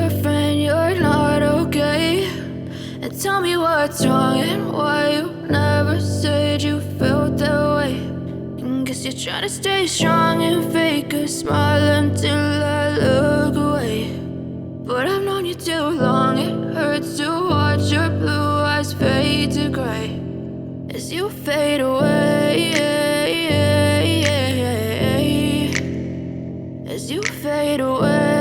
your friend you're not okay, and tell me what's wrong and why you never said you felt that way. And guess you're trying to stay strong and fake a smile until I look away. But I've known you too long, it hurts to watch your blue eyes fade to gray as you fade away, as you fade away.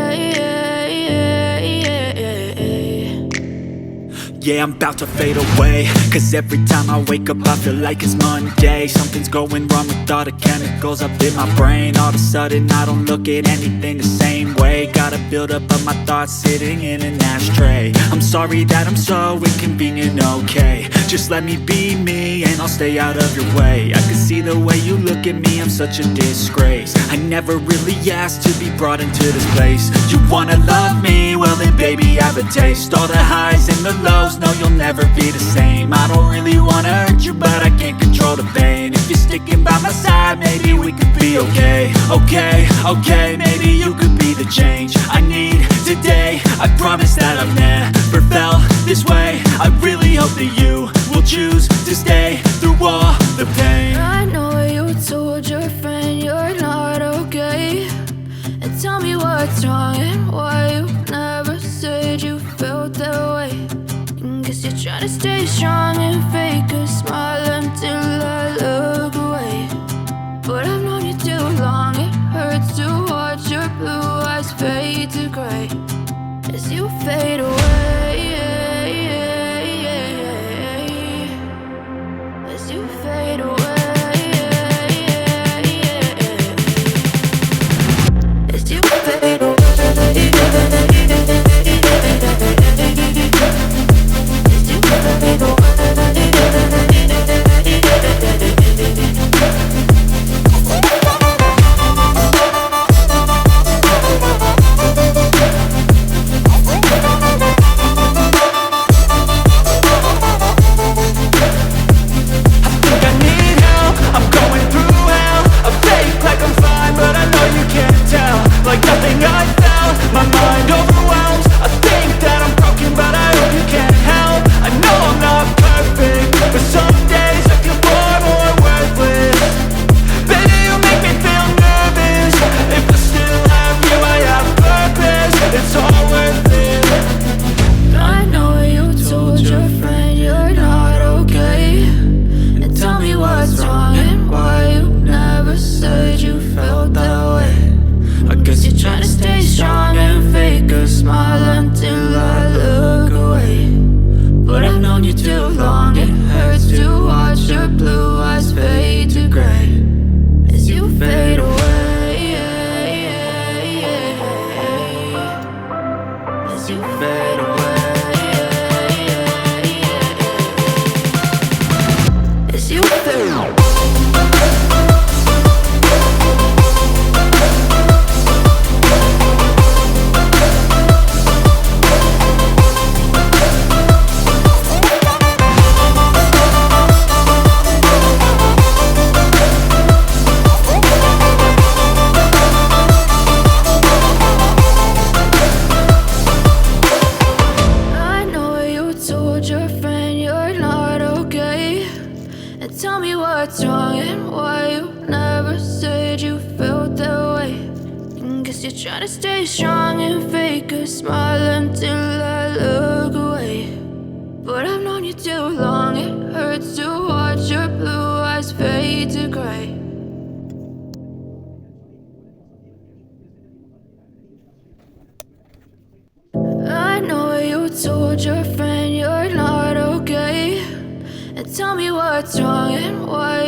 Yeah, I'm about to fade away, cause every time I wake up I feel like it's Monday. Something's going wrong with all the chemicals up in my brain. All of a sudden I don't look at anything the same way. Got a buildup of my thoughts sitting in an ashtray. I'm sorry that I'm so inconvenient, okay. Just let me be me and I'll stay out of your way. I can see the way you look at me, I'm such a disgrace. I never really asked to be brought into this place. You wanna love me? Well then baby I have a taste. All the highs and the lows, no, you'll never be the same. I don't really wanna hurt you, but I can't control the pain. If you're sticking by my side, maybe we could be okay. Okay, maybe you could be the change I need today. I promise that I've never felt this way. I really hope that you will choose to stay through all the pain. I know you told your friend you're not okay, and tell me what's wrong and why you never said you felt that way. Guess you're trying to stay strong and fake a smile until I look away. But I've known you too long, it hurts to watch your blue eyes fade to gray as you fade away, as you fade away, as you fade away. Tell me what's wrong and why you never said you felt that way. Guess you're trying to stay strong and fake a smile until I look away. But I've known you too long, it hurts to watch your blue eyes fade to gray. I know you told your friend you're not okay, and tell me what's wrong and why